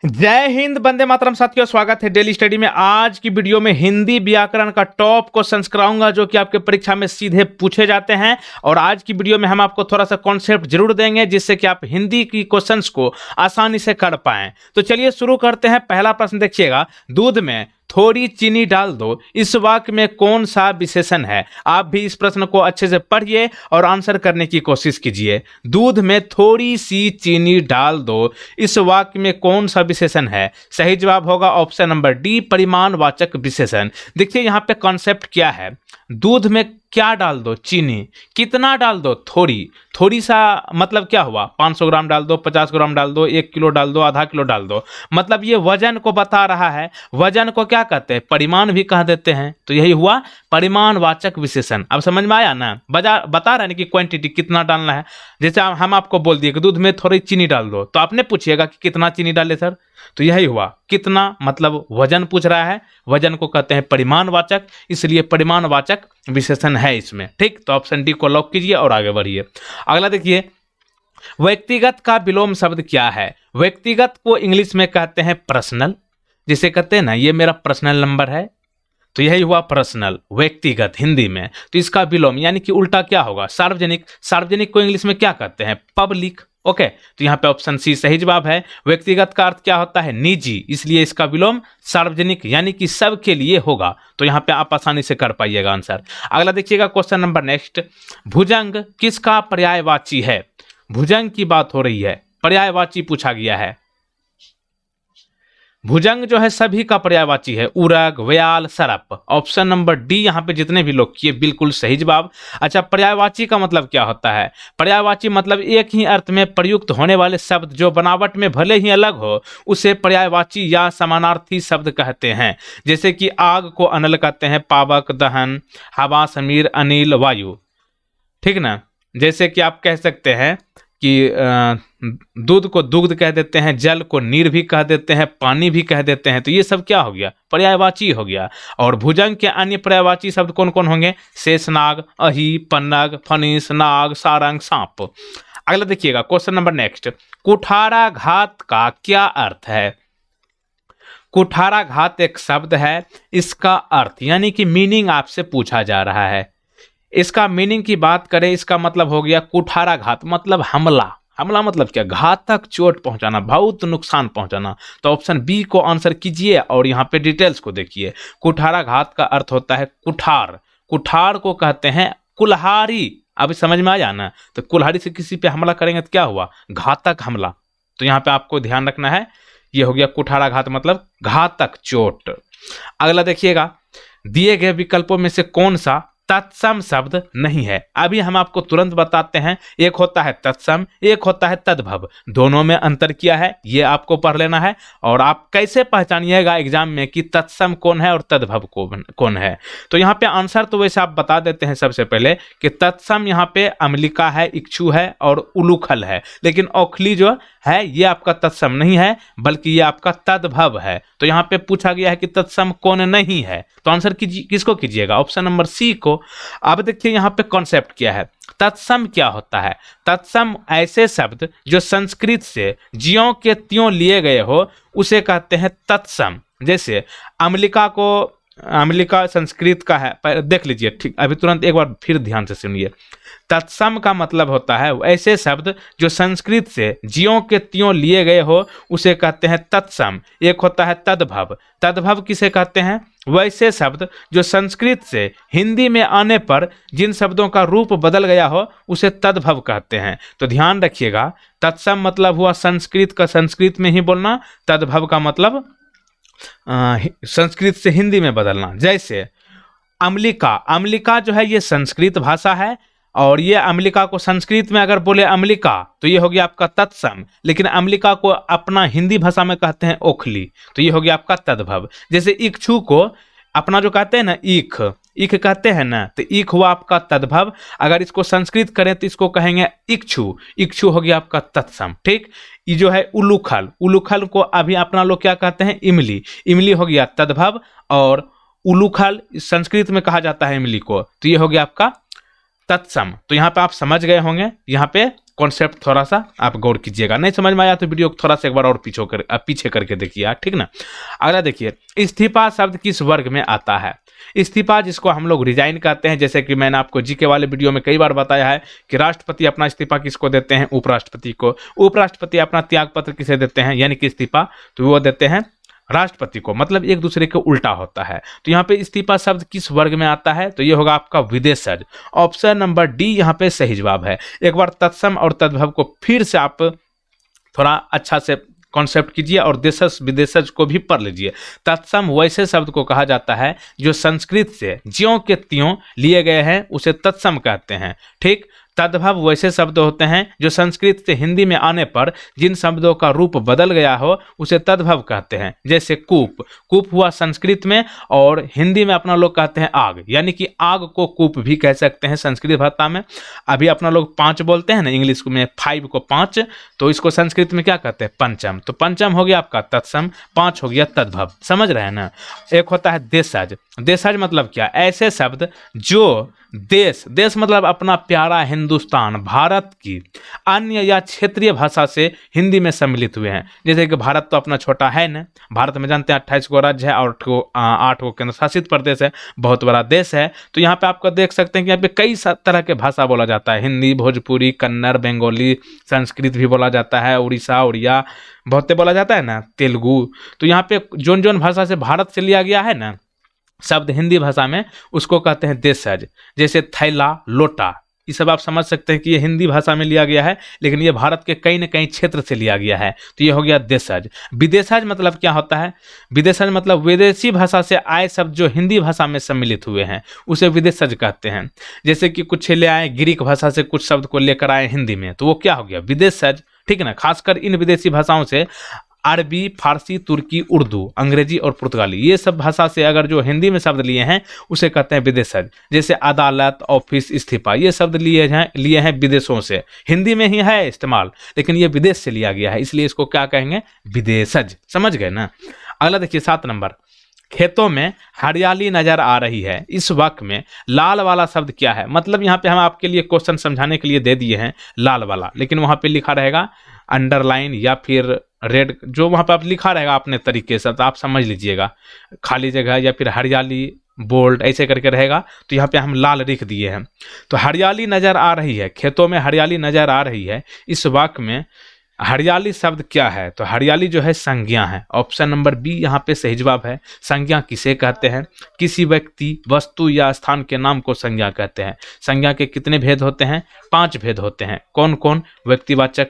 जय हिंद, वंदे मातरम साथियों। स्वागत है डेली स्टडी में। आज की वीडियो में हिंदी व्याकरण का टॉप क्वेश्चंस कराऊंगा जो कि आपके परीक्षा में सीधे पूछे जाते हैं। और आज की वीडियो में हम आपको थोड़ा सा कॉन्सेप्ट जरूर देंगे जिससे कि आप हिंदी की क्वेश्चंस को आसानी से कर पाएं। तो चलिए शुरू करते हैं। पहला प्रश्न देखिएगा, दूध में थोड़ी चीनी डाल दो, इस वाक्य में कौन सा विशेषण है? आप भी इस प्रश्न को अच्छे से पढ़िए और आंसर करने की कोशिश कीजिए। दूध में थोड़ी सी चीनी डाल दो, इस वाक्य में कौन सा विशेषण है? सही जवाब होगा ऑप्शन नंबर डी, परिमाणवाचक विशेषण। देखिए यहाँ पे कॉन्सेप्ट क्या है, दूध में क्या डाल दो? चीनी। कितना डाल दो? थोड़ी। थोड़ी सा मतलब क्या हुआ? 500 ग्राम डाल दो, 50 ग्राम डाल दो, 1 किलो डाल दो, आधा किलो डाल दो। मतलब ये वजन को बता रहा है। वजन को क्या कहते हैं? परिमाण भी कह देते हैं। तो यही हुआ परिमाणवाचक विशेषण। अब समझ में आया ना? बता रहे हैं कि क्वांटिटी कितना डालना है। जैसे हम आपको बोल दिए कि दूध में थोड़ी चीनी डाल दो, तो आपने पूछिएगा कि कितना चीनी डाले सर? तो यही हुआ, कितना मतलब वजन पूछ रहा है। वजन को कहते हैं परिमाणवाचक, इसलिए परिमाणवाचक विशेषण है इसमें। ठीक, तो ऑप्शन डी को लॉक कीजिए और आगे बढ़िए। अगला देखिए, व्यक्तिगत का विलोम शब्द क्या है? व्यक्तिगत को इंग्लिश में कहते हैं पर्सनल। जिसे कहते हैं ना, ये मेरा पर्सनल नंबर है, तो यही हुआ पर्सनल, व्यक्तिगत हिंदी में। तो इसका विलोम यानी कि उल्टा क्या होगा? सार्वजनिक। सार्वजनिक को इंग्लिश में क्या कहते हैं? पब्लिक। ओके, तो यहाँ पे ऑप्शन सी सही जवाब है। व्यक्तिगत का अर्थ क्या होता है? निजी, इसलिए इसका विलोम सार्वजनिक यानी कि सबके लिए होगा। तो यहाँ पे आप आसानी से कर पाइएगा आंसर। अगला देखिएगा क्वेश्चन नंबर नेक्स्ट, भुजंग किसका पर्यायवाची है? भुजंग की बात हो रही है, पर्यायवाची पूछा गया है। भुजंग जो है सभी का पर्यायवाची है, उरग, व्याल, सरप। ऑप्शन नंबर डी यहाँ पे जितने भी लोग किए बिल्कुल सही जवाब। अच्छा, पर्यायवाची का मतलब क्या होता है? पर्यायवाची मतलब एक ही अर्थ में प्रयुक्त होने वाले शब्द जो बनावट में भले ही अलग हो, उसे पर्यायवाची या समानार्थी शब्द कहते हैं। जैसे कि आग को अनल कहते हैं, पावक, दहन, हवा, समीर, अनिल, वायु। ठीक ना? जैसे कि आप कह सकते हैं कि दूध को दुग्ध कह देते हैं, जल को नीर भी कह देते हैं, पानी भी कह देते हैं। तो ये सब क्या हो गया? पर्यायवाची हो गया। और भुजंग के अन्य पर्यायवाची शब्द कौन कौन होंगे? शेषनाग, अहि, पन्नग, फणिस, नाग, सारंग, सांप। अगला देखिएगा क्वेश्चन नंबर नेक्स्ट, कुठाराघात का क्या अर्थ है? कुठाराघात एक शब्द है, इसका अर्थ यानी कि मीनिंग आपसे पूछा जा रहा है। इसका मीनिंग की बात करें, इसका मतलब हो गया कुठाराघात मतलब हमला। हमला मतलब क्या? घातक चोट पहुंचाना, बहुत नुकसान पहुंचाना। तो ऑप्शन बी को आंसर कीजिए और यहाँ पे डिटेल्स को देखिए। कुठाराघात का अर्थ होता है कुठार। कुठार को कहते हैं कुल्हाड़ी। अभी समझ में आ जाना? तो कुल्हाड़ी से किसी पे हमला करेंगे तो क्या हुआ? घातक हमला। तो यहाँ पे आपको ध्यान रखना है, ये हो गया कुठाराघात मतलब घातक चोट। अगला देखिएगा, दिए गए विकल्पों में से कौन सा तत्सम शब्द नहीं है? अभी हम आपको तुरंत बताते हैं। एक होता है तत्सम, एक होता है तद्भव। दोनों में अंतर किया है, ये आपको पढ़ लेना है। और आप कैसे पहचानिएगा एग्जाम में कि तत्सम कौन है और तद्भव कौन है? तो यहाँ पे आंसर तो वैसे आप बता देते हैं सबसे पहले कि तत्सम यहाँ पे अम्लिका है, इक्षु है और उलूखल है। लेकिन औखली जो है ये आपका तत्सम नहीं है, बल्कि ये आपका तद्भव है। तो यहाँ पे पूछा गया है कि तत्सम कौन नहीं है, तो आंसर किसको कीजिएगा? ऑप्शन नंबर सी को। अब देखिए यहाँ पे कॉन्सेप्ट क्या है। तत्सम क्या होता है? तत्सम ऐसे शब्द जो संस्कृत से ज्यों के त्यों लिए गए हो, उसे कहते हैं तत्सम। जैसे अम्लिका को, अम्लिका संस्कृत का है, देख लीजिए। ठीक, अभी तुरंत एक बार फिर ध्यान से सुनिए। तत्सम का मतलब होता है ऐसे शब्द जो संस्कृत से ज्यों के त्यों लिए गए हो, उसे कहते हैं तत्सम। एक होता है तद्भव। तद्भव किसे कहते हैं? वैसे शब्द जो संस्कृत से हिंदी में आने पर जिन शब्दों का रूप बदल गया हो, उसे तद्भव कहते हैं। तो ध्यान रखिएगा, तत्सम मतलब हुआ संस्कृत का संस्कृत में ही बोलना, तद्भव का मतलब संस्कृत से हिंदी में बदलना। जैसे अम्लिका, अम्लिका जो है ये संस्कृत भाषा है, और ये अम्लिका को संस्कृत में अगर बोले अम्लिका तो ये हो गया आपका तत्सम। लेकिन अम्लिका को अपना हिंदी भाषा में कहते हैं ओखली, तो ये हो गया आपका तद्भव। जैसे इक्षु को अपना जो कहते हैं ना ईख, ईख कहते हैं ना, तो ईख हुआ आपका तद्भव। अगर इसको संस्कृत करें तो इसको कहेंगे इक्षु, इक्षु हो गया आपका तत्सम। ठीक, ये जो है उलूखल, उलूखल को अभी अपना लोग क्या कहते हैं? इमली, इमली हो गया तद्भव। और उलूखल संस्कृत में कहा जाता है इमली को, तो ये हो गया आपका तत्सम। तो यहाँ पे आप समझ गए होंगे, यहाँ पे कॉन्सेप्ट थोड़ा सा आप गौर कीजिएगा। नहीं समझ में आया तो वीडियो को थोड़ा सा एक बार और पीछे करके देखिए, ठीक ना। अगला देखिए, इस्तीफा शब्द किस वर्ग में आता है? इस्तीफा जिसको हम लोग रिजाइन कहते हैं, जैसे कि मैंने आपको जीके वाले वीडियो में कई बार बताया है कि राष्ट्रपति अपना इस्तीफा किसको देते हैं? उपराष्ट्रपति को। उपराष्ट्रपति अपना त्याग पत्र किसे देते हैं, यानी कि इस्तीफा, तो वो देते हैं राष्ट्रपति को। मतलब एक दूसरे के उल्टा होता है। तो यहाँ पे इस्तीफा शब्द किस वर्ग में आता है? तो ये होगा आपका विदेशज। ऑप्शन नंबर डी यहाँ पे सही जवाब है। एक बार तत्सम और तद्भव को फिर से आप थोड़ा अच्छा से कॉन्सेप्ट कीजिए और देशज विदेशज को भी पढ़ लीजिए। तत्सम वैसे शब्द को कहा जाता है जो संस्कृत से ज्यों के त्यों लिए गए हैं, उसे तत्सम कहते हैं, ठीक। तद्भव वैसे शब्द होते हैं जो संस्कृत से हिंदी में आने पर जिन शब्दों का रूप बदल गया हो, उसे तद्भव कहते हैं। जैसे कूप, कूप हुआ संस्कृत में और हिंदी में अपना लोग कहते हैं आग, यानी कि आग को कूप भी कह सकते हैं संस्कृत भाषा में। अभी अपना लोग 5 बोलते हैं ना, इंग्लिश में 5 को 5, तो इसको संस्कृत में क्या कहते हैं? पंचम। तो पंचम हो गया आपका तत्सम, 5 हो गया तद्भव। समझ रहे हैं ना। एक होता है देशज। देशज मतलब क्या? ऐसे शब्द जो देश मतलब अपना प्यारा हिंदुस्तान, भारत की अन्य या क्षेत्रीय भाषा से हिंदी में सम्मिलित हुए हैं। जैसे कि भारत तो अपना छोटा है ना, भारत में जानते हैं 28 गो राज्य है और 8 गो केंद्र शासित प्रदेश है, बहुत बड़ा देश है। तो यहाँ पे आपको देख सकते हैं कि यहाँ पे कई तरह के भाषा बोला जाता है। हिंदी, भोजपुरी, कन्नड़, बंगाली, संस्कृत भी बोला जाता है, उड़ीसा, उड़िया बहुत बोला जाता है ना, तेलुगु। तो यहाँ पे जोन जोन भाषा से भारत से लिया गया है ना शब्द हिंदी भाषा में, उसको कहते हैं देशज। जैसे थैला, लोटा, ये सब आप समझ सकते हैं कि ये हिंदी भाषा में लिया गया है, लेकिन ये भारत के कई न कई क्षेत्र से लिया गया है। तो ये हो गया देशज। विदेशज मतलब क्या होता है? विदेशज मतलब विदेशी भाषा से आए शब्द जो हिंदी भाषा में सम्मिलित हुए हैं, उसे विदेशज कहते हैं। जैसे कि कुछ ले आए ग्रीक भाषा से, कुछ शब्द को लेकर आए हिंदी में, तो वो क्या हो गया? विदेशज, ठीक है ना। खासकर इन विदेशी भाषाओं से अरबी, फारसी, तुर्की, उर्दू, अंग्रेजी और पुर्तगाली, ये सब भाषा से अगर जो हिंदी में शब्द लिए हैं उसे कहते हैं विदेशज। जैसे अदालत, ऑफिस, इस्तीफा, ये शब्द लिए हैं विदेशों से, हिंदी में ही है इस्तेमाल, लेकिन ये विदेश से लिया गया है, इसलिए इसको क्या कहेंगे? विदेशज। समझ गए ना। अगला देखिए 7 नंबर, खेतों में हरियाली नजर आ रही है, इस वाक्य में लाल वाला शब्द क्या है? मतलब यहाँ पे हम आपके लिए क्वेश्चन समझाने के लिए दे दिए हैं लाल वाला, लेकिन वहाँ पे लिखा रहेगा अंडरलाइन या फिर रेड, जो वहाँ पे आप लिखा रहेगा अपने तरीके से, तो आप समझ लीजिएगा। खाली जगह या फिर हरियाली बोल्ड ऐसे करके रहेगा, तो यहाँ पे हम लाल लिख दिए हैं। तो हरियाली नजर आ रही है, खेतों में हरियाली नजर आ रही है, इस वाक्य में हरियाली शब्द क्या है? तो हरियाली जो है संज्ञा है। ऑप्शन नंबर बी यहाँ पे सही जवाब है। संज्ञा किसे कहते हैं? किसी व्यक्ति, वस्तु या स्थान के नाम को संज्ञा कहते हैं। संज्ञा के कितने भेद होते हैं? 5 भेद होते हैं। कौन कौन? व्यक्तिवाचक,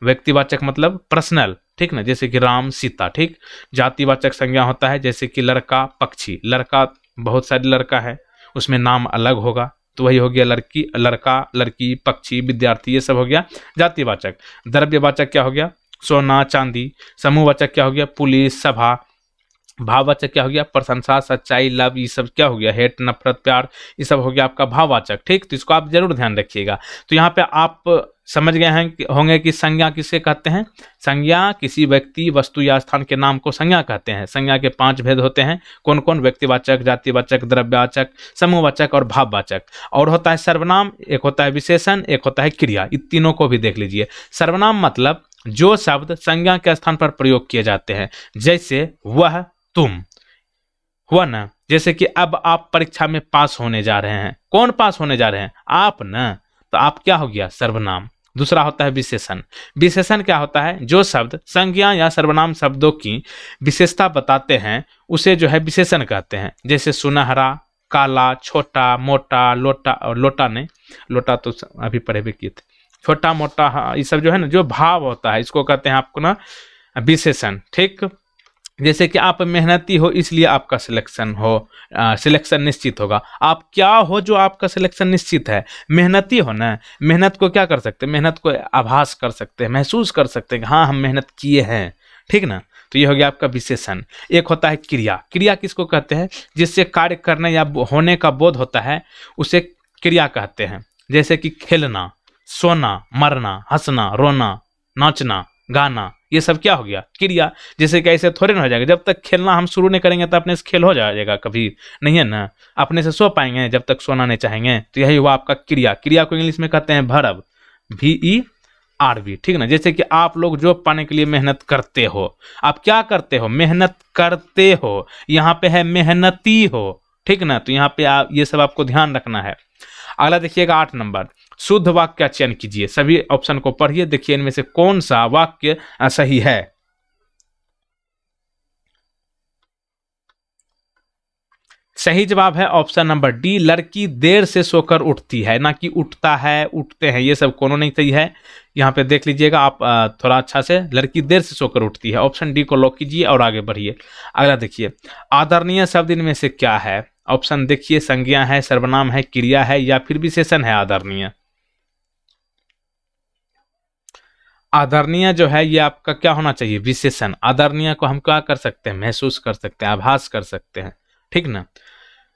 व्यक्तिवाचक मतलब पर्सनल, ठीक ना, जैसे कि राम, सीता, ठीक। जातिवाचक संज्ञा होता है, जैसे कि लड़का, पक्षी। लड़का बहुत सारे लड़का है, उसमें नाम अलग होगा, तो वही हो गया लड़की, लड़का, लड़की, पक्षी, विद्यार्थी, ये सब हो गया जातिवाचक। द्रव्यवाचक क्या हो गया? सोना, चांदी। समूहवाचक क्या हो गया? पुलिस, सभा। भाववाचक क्या हो गया? प्रशंसा, सच्चाई, लव, ये सब क्या हो गया? हेट, नफरत, प्यार, ये सब हो गया आपका भाववाचक, ठीक। तो इसको आप जरूर ध्यान रखिएगा। तो यहाँ पे आप समझ गए हैं होंगे कि संज्ञा किसे कहते हैं? संज्ञा किसी व्यक्ति, वस्तु या स्थान के नाम को संज्ञा कहते हैं। संज्ञा के 5 भेद होते हैं। कौन कौन? व्यक्तिवाचक, जातिवाचक, द्रव्यवाचक, समूहवाचक और भाववाचक। और होता है सर्वनाम, एक होता है विशेषण, एक होता है क्रिया। इन तीनों को भी देख लीजिए। सर्वनाम मतलब जो शब्द संज्ञा के स्थान पर प्रयोग किए जाते हैं, जैसे वह, तुम, हुआ ना। जैसे कि अब आप परीक्षा में पास होने जा रहे हैं, कौन पास होने जा रहे हैं? आप ना। तो आप क्या हो गया? सर्वनाम। दूसरा होता है विशेषण। विशेषण क्या होता है? जो शब्द संज्ञा या सर्वनाम शब्दों की विशेषता बताते हैं उसे जो है विशेषण कहते हैं। जैसे सुनहरा, काला, छोटा, मोटा, लोटा, और लोटा नहीं, लोटा तो अभी पढ़े भी किए थे। छोटा, मोटा, हाँ, ये सब जो है ना, जो भाव होता है, इसको कहते हैं आपको ना विशेषण, ठीक। जैसे कि आप मेहनती हो इसलिए आपका सिलेक्शन सिलेक्शन निश्चित होगा। आप क्या हो जो आपका सिलेक्शन निश्चित है? मेहनती हो ना। मेहनत को क्या कर सकते हैं? मेहनत को आभास कर सकते हैं, महसूस कर सकते हैं कि हाँ हम मेहनत किए हैं, ठीक ना। तो ये हो गया आपका विशेषण। एक होता है क्रिया। क्रिया किसको कहते हैं? जिससे कार्य करने या होने का बोध होता है उसे क्रिया कहते हैं। जैसे कि खेलना, सोना, मरना, हंसना, रोना, नाचना, गाना, ये सब क्या हो गया? क्रिया। जैसे कि ऐसे थोड़े ना हो जाएगा, जब तक खेलना हम शुरू नहीं करेंगे तो अपने से खेल हो जाएगा, कभी नहीं है ना। अपने से सो पाएंगे जब तक सोना नहीं चाहेंगे। तो यही हुआ आपका क्रिया। क्रिया को इंग्लिश में कहते हैं वर्ब, VERB, आरबी, ठीक ना। जैसे कि आप लोग जॉब पाने के लिए मेहनत करते हो, आप क्या करते हो, मेहनत करते हो, यहाँ पे है मेहनती हो, ठीक ना। तो यहाँ पे आप ये सब आपको ध्यान रखना है। अगला देखिएगा 8 नंबर, शुद्ध वाक्य का चयन कीजिए। सभी ऑप्शन को पढ़िए, देखिए इनमें से कौन सा वाक्य सही है। सही जवाब है ऑप्शन नंबर डी, लड़की देर से सोकर उठती है, ना कि उठता है, उठते हैं, ये सब कोनो नहीं सही है। यहाँ पे देख लीजिएगा आप थोड़ा अच्छा से, लड़की देर से सोकर उठती है, ऑप्शन डी को लॉक कीजिए और आगे बढ़िए। अगला देखिए, आदरणीय शब्द इनमें से क्या है। ऑप्शन देखिए, संज्ञा है, सर्वनाम है, क्रिया है, या फिर विशेषण है। आदरणीय, आदरणीय जो है ये आपका क्या होना चाहिए, विशेषण। आदरणीय को हम क्या कर सकते हैं, महसूस कर सकते हैं, आभास कर सकते हैं, ठीक ना।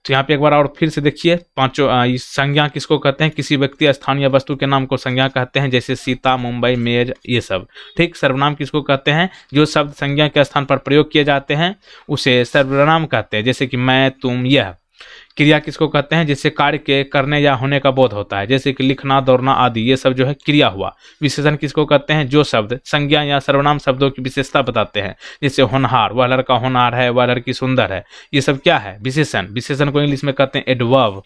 तो यहाँ पे एक बार और फिर से देखिए, पांचों इस संज्ञा किसको कहते हैं, किसी व्यक्ति, स्थान या वस्तु के नाम को संज्ञा कहते हैं, जैसे सीता, मुंबई, मेज, ये सब, ठीक। सर्वनाम किसको कहते हैं, जो शब्द संज्ञा के स्थान पर प्रयोग किए जाते हैं उसे सर्वनाम कहते हैं, जैसे कि मैं, तुम, यह। क्रिया किसको कहते हैं, जिससे कार्य के करने या होने का बोध होता है, जैसे कि लिखना, दौड़ना आदि, ये सब जो है क्रिया हुआ। विशेषण किसको कहते हैं, जो शब्द संज्ञा या सर्वनाम शब्दों की विशेषता बताते हैं, जैसे होनहार, वह लड़का होनहार है, वह लड़की सुंदर है, ये सब क्या है, विशेषण। विशेषण को इंग्लिश में कहते हैं एडवर्ब।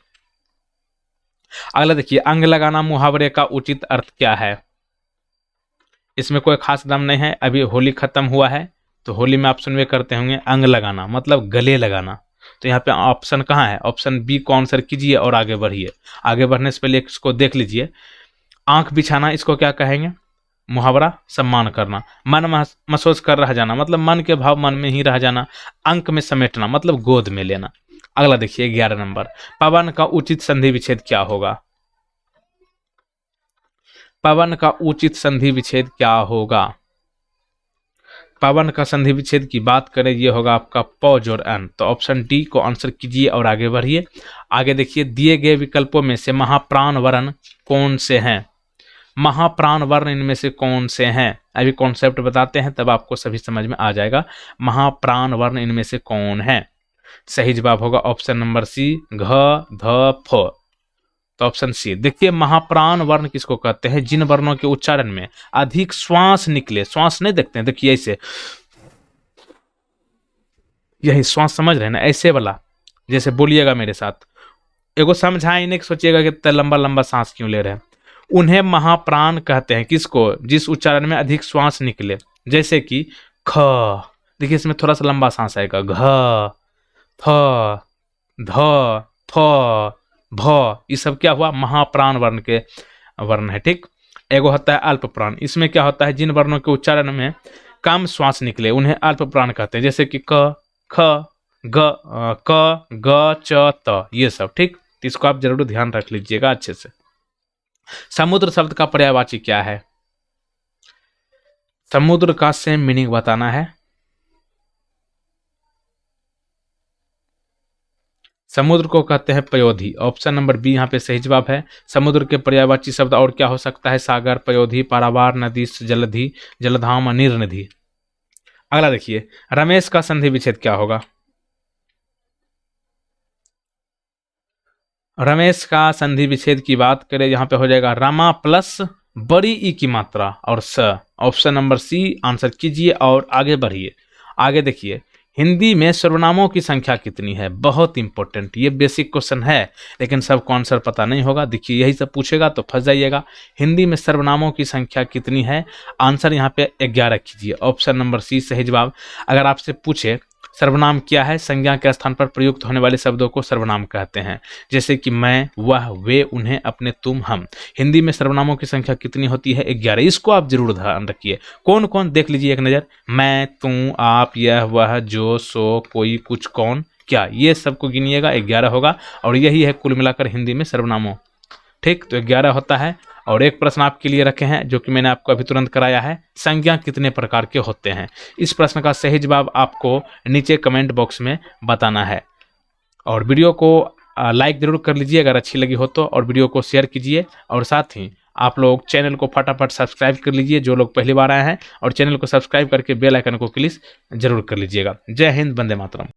अगला देखिए, अंग लगाना मुहावरे का उचित अर्थ क्या है। इसमें कोई खास दाम नहीं है, अभी होली खत्म हुआ है तो होली में आप सुनवे करते होंगे, अंग लगाना मतलब गले लगाना। तो यहाँ पे ऑप्शन कहाँ है, ऑप्शन बी को आंसर कीजिए और आगे बढ़िए। आगे बढ़ने से पहले इसको देख लीजिए, आंख बिछाना इसको क्या कहेंगे, मुहावरा, सम्मान करना। मन महसूस कर रह जाना मतलब मन के भाव मन में ही रह जाना। अंक में समेटना मतलब गोद में लेना। अगला देखिए 11 नंबर, पवन का उचित संधि विच्छेद क्या होगा। पवन का उचित संधि विच्छेद क्या होगा। पवन का संधि विच्छेद की बात करें, ये होगा आपका प जोड़ अन। तो ऑप्शन डी को आंसर कीजिए और आगे बढ़िए। आगे देखिए, दिए गए विकल्पों में से महाप्राण वर्ण कौन से हैं। महाप्राण वर्ण इनमें से कौन से हैं, अभी कॉन्सेप्ट बताते हैं तब आपको सभी समझ में आ जाएगा। महाप्राण वर्ण इनमें से कौन है। सही जवाब होगा ऑप्शन नंबर सी, घ, ध, फ। तो ऑप्शन सी देखिए, महाप्राण वर्ण किसको कहते हैं, जिन वर्णों के उच्चारण में अधिक श्वास निकले। श्वास नहीं देखते हैं, देखिए ऐसे, यही श्वास समझ रहे हैं ना, ऐसे वाला, जैसे बोलिएगा मेरे साथ, एगो समझाए, नहीं सोचिएगा कि इतना लंबा लंबा सांस क्यों ले रहे हैं। उन्हें महाप्राण कहते हैं किसको, जिस उच्चारण में अधिक श्वास निकले, जैसे कि ख, देखिए इसमें थोड़ा सा लंबा सांस आएगा, घ, फ, ध, फ, भ, ये सब क्या हुआ, महाप्राण वर्ण के वर्ण है, ठीक। एगो होता है अल्प प्राण, इसमें क्या होता है, जिन वर्णों के उच्चारण में कम श्वास निकले उन्हें अल्प प्राण कहते हैं, जैसे कि क, ख, ग, क, ग, च, त, ये सब, ठीक। तो इसको आप जरूर ध्यान रख लीजिएगा अच्छे से। समुद्र शब्द का पर्यायवाची क्या है। समुद्र का सेम मीनिंग बताना है। समुद्र को कहते हैं पयोधी। ऑप्शन नंबर बी यहाँ पे सही जवाब है। समुद्र के पर्यायवाची शब्द और क्या हो सकता है, सागर, पयोधी, पारावार, नदी, जलधि, जलधाम, निर्निधि। अगला देखिए, रमेश का संधि विच्छेद क्या होगा। रमेश का संधि विच्छेद की बात करें, यहाँ पे हो जाएगा रमा प्लस बड़ी ई की मात्रा और स। ऑप्शन नंबर सी आंसर कीजिए और आगे बढ़िए। आगे देखिए, हिंदी में सर्वनामों की संख्या कितनी है, बहुत इंपॉर्टेंट, ये बेसिक क्वेश्चन है लेकिन सबको आंसर पता नहीं होगा। देखिए यही सब पूछेगा तो फंस जाइएगा। हिंदी में सर्वनामों की संख्या कितनी है, आंसर यहाँ पे 11 कीजिए। ऑप्शन नंबर सी सही जवाब। अगर आपसे पूछे सर्वनाम क्या है, संज्ञा के स्थान पर प्रयुक्त होने वाले शब्दों को सर्वनाम कहते हैं, जैसे कि मैं, वह, वे, उन्हें, अपने, तुम, हम। हिंदी में सर्वनामों की संख्या कितनी होती है, 11। इसको आप जरूर ध्यान रखिए। कौन कौन, देख लीजिए एक नज़र, मैं, तुम, आप, यह, वह, जो, सो, कोई, कुछ, कौन, क्या, ये सबको गिनिएगा, 11 होगा। और यही है कुल मिलाकर हिंदी में सर्वनामों, ठीक। तो 11 होता है। और एक प्रश्न आपके लिए रखे हैं जो कि मैंने आपको अभी तुरंत कराया है, संज्ञा कितने प्रकार के होते हैं। इस प्रश्न का सही जवाब आपको नीचे कमेंट बॉक्स में बताना है। और वीडियो को लाइक जरूर कर लीजिए अगर अच्छी लगी हो तो, और वीडियो को शेयर कीजिए। और साथ ही आप लोग चैनल को फटाफट सब्सक्राइब कर लीजिए, जो लोग पहली बार आए हैं, और चैनल को सब्सक्राइब करके बेल आइकन को क्लिक जरूर कर लीजिएगा। जय हिंद, वंदे मातरम।